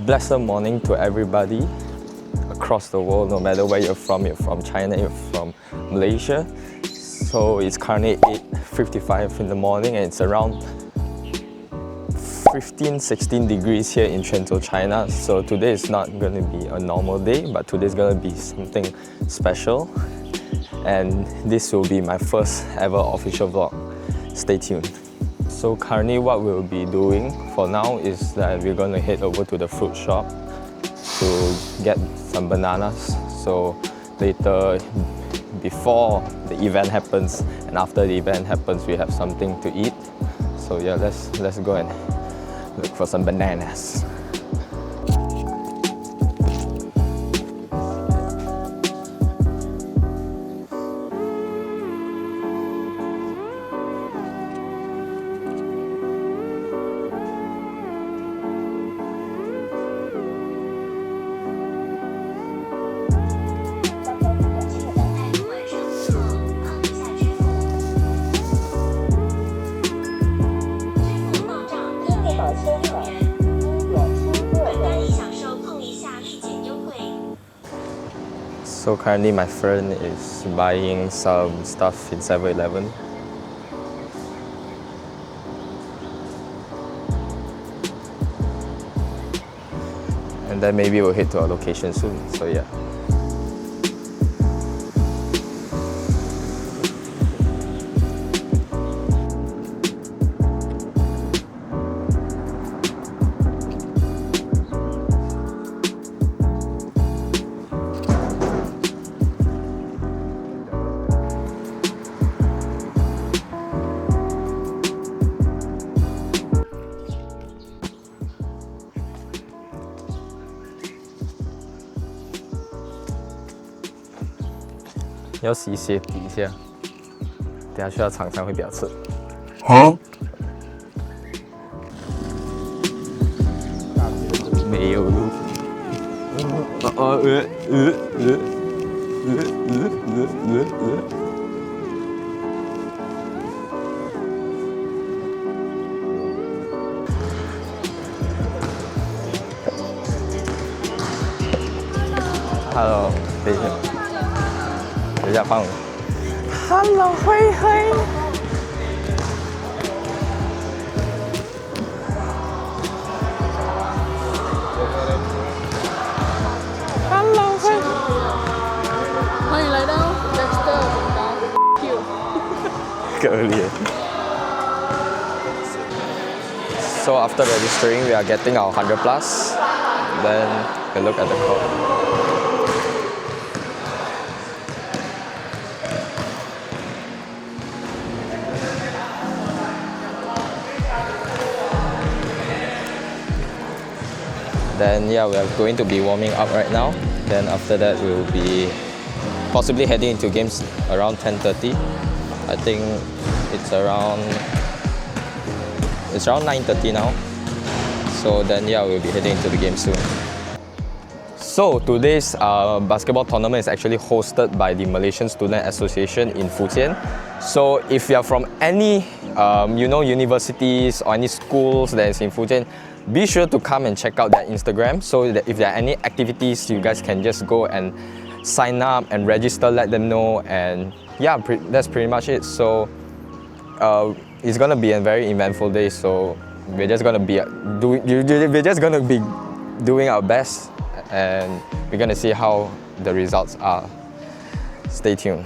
blessed morning to everybody across the world, no matter where you're from China, you're from Malaysia. So it's currently 8:55 in the morning and it's around 15-16 degrees here in Quanzhou, China. So today is not going to be a normal day, but today is going to be something special. And this will be my first ever official vlog. Stay tuned. So currently what we'll be doing for now is that we're going to head over to the fruit shop to get some bananas. So later, before the event happens and after the event happens, we have something to eat. So yeah, let's go and look for some bananas. So currently my friend is buying some stuff in 7-Eleven. And then maybe we'll head to our location soon, so yeah.要洗鞋底一下，等下去到厂商会比较吃。没有路。Hello， 等一下。等一下放。Hello， 灰灰。Hello， 灰。欢迎来到 Dexter 可怜。So after registering, we are getting our 100 plus. Then we look at the code. Then yeah, we are going to be warming up right now. Then after that, we will be possibly heading into games around 10:30. I think it's around 9:30 now. So then yeah, we'll be heading into the game soon. So today's basketball tournament is actually hosted by the Malaysian Student Association in Fujian. So if you are from any universities or any schools that is in Fujian, be sure to come and check out their Instagram so that if there are any activities, you guys can just go and sign up and register, let them know, and yeah, that's pretty much it. So it's gonna be a very eventful day. So we're just gonna be doing our best, and we're gonna see how the results are. Stay tuned.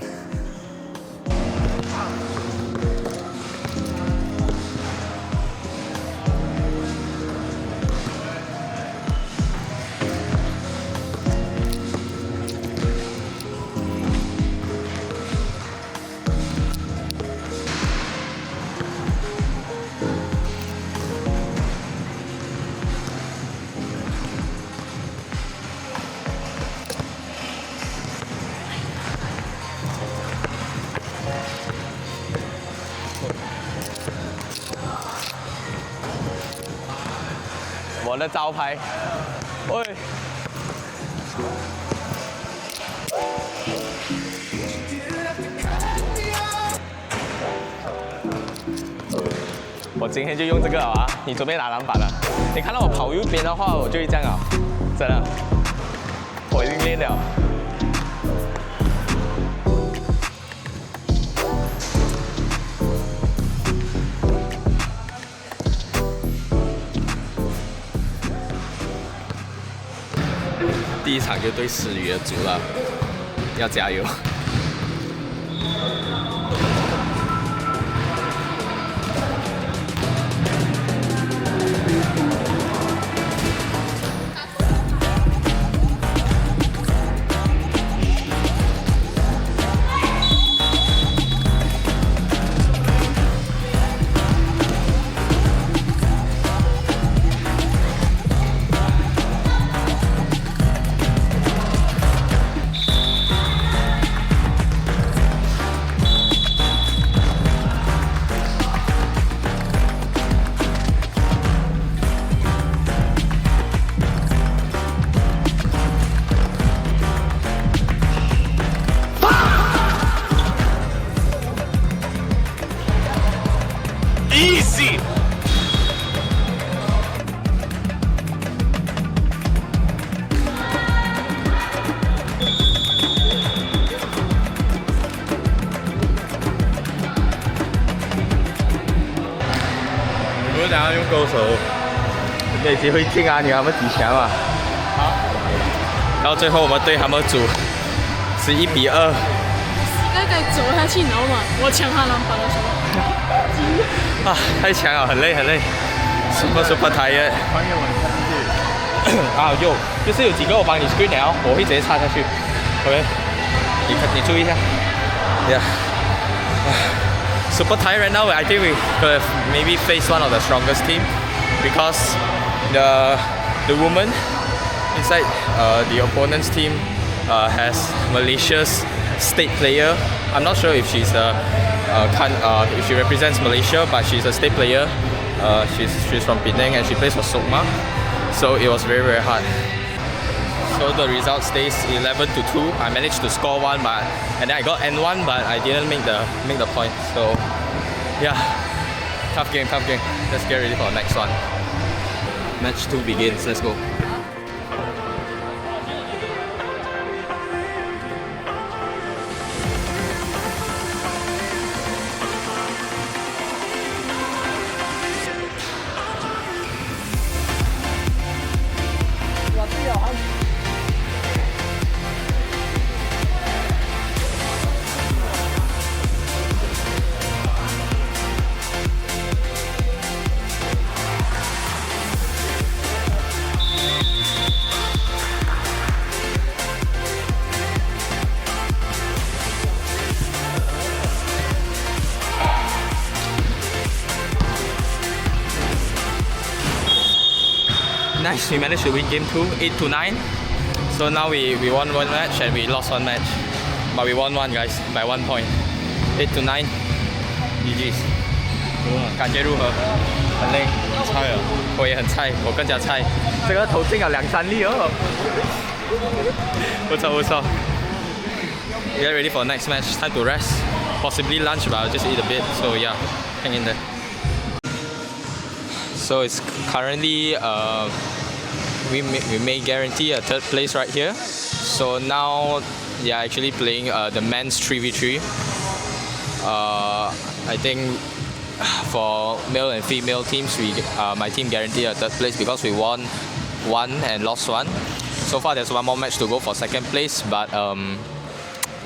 我的招牌，喂！我我今天就用这个啊。你准备拿篮板了？你看到我跑右边的话，我就会这样啊，真的，我已经练了。第一场就对思雨的组了，要加油！Easy！ 你不是想要用勾手，没机会进啊，你他们几强啊？好。然后最后我们对他们组是1比2。该走下去，你知道吗？我抢他篮板的时候。啊，太强了，很累很累 ，super tired。穿越晚上去。啊，就是有几个我帮你 screen 了，我会直接插下去。OK， 你注意一下。Yeah。Super tired right now. I think we could have maybe face one of the strongest team because the woman inside the opponent's team has Malaysia's state player. I'm not sure if she's if she represents Malaysia, but she's a state player. She's from Penang and she plays for Sokma. So it was very hard. So the result stays 11-2. I managed to score one, and then I got N1, but I didn't make the point. So yeah, tough game. Let's get ready for the next one. Match 2 begins. Let's go. Nice, we managed to win game 2, 8-9. So now we won one match and we lost one match. But we won one, guys, by 1 point. 8-9. GG's. 感觉如何？很累，很菜啊！我也很菜，我更加菜。这个投进了2-3粒哦。不错。Get ready for next match. Time to rest. Possibly lunch, but I'll just eat a bit. So yeah, hang in there. So it's currently we may guarantee a 3rd place right here. So now they are actually playing the men's 3v3. I think for male and female teams, my team guaranteed a 3rd place because we won 1 and lost 1. So far there's one more match to go for 2nd place, but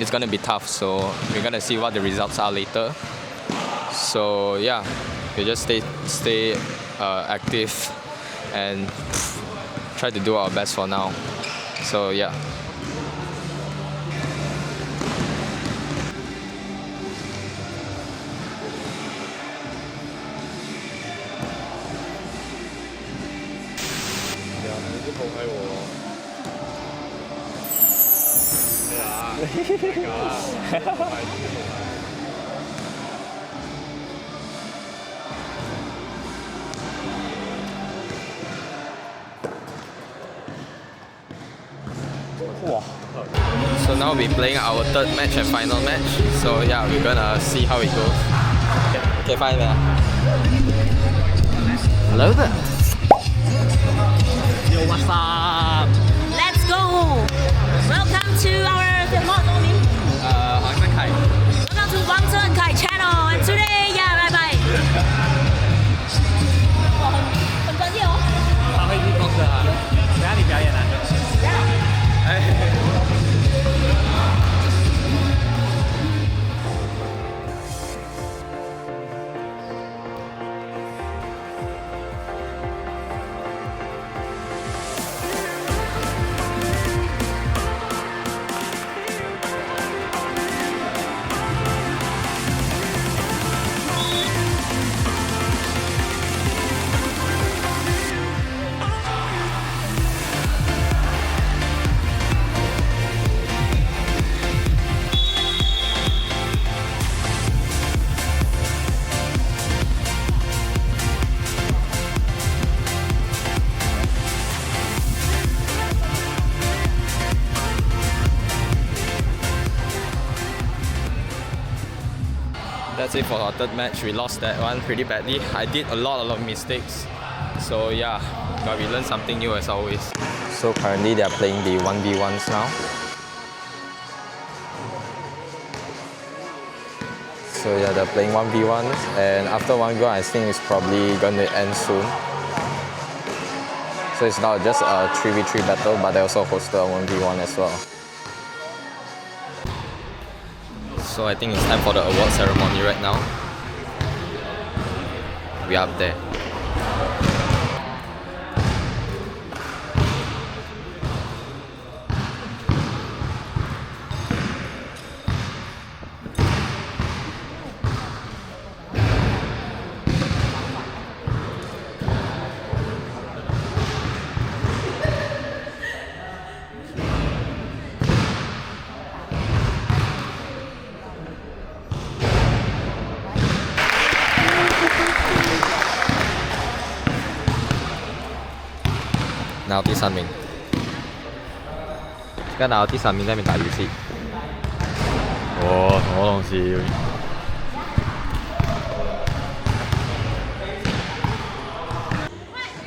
it's gonna be tough. So we're gonna see what the results are later. So yeah, we just stay active and try to do our best for now. So yeah. So now we're playing our 3rd match and final match. So yeah, we're gonna see how it goes. Okay, fine, man. Hello there. Yo, what's up? Let's go. Welcome to our Welcome to Wang Zhen Kai channel. And today, yeah, bye. 很专业哦。发挥力公司啊，等下你表演啊。That's it for our third match. We lost that one pretty badly. I did a lot of mistakes. So yeah, but we learned something new as always. So currently they are playing the 1v1s now. So yeah, they're playing 1v1s, and after 1v1 I think it's probably going to end soon. So it's not just a 3v3 battle, but they also hosted a 1v1 as well. So I think it's time for the award ceremony right now. We're up there. Now 第三名，而家拿到第三名，在那邊打遊戲。哦，什麼東西？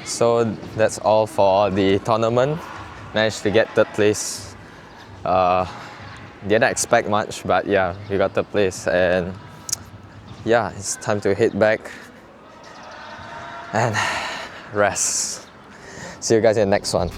So that's all for the tournament. Managed to get third place. Didn't expect much, but yeah, we got third place, and yeah, it's time to head back and rest. See you guys in the next one.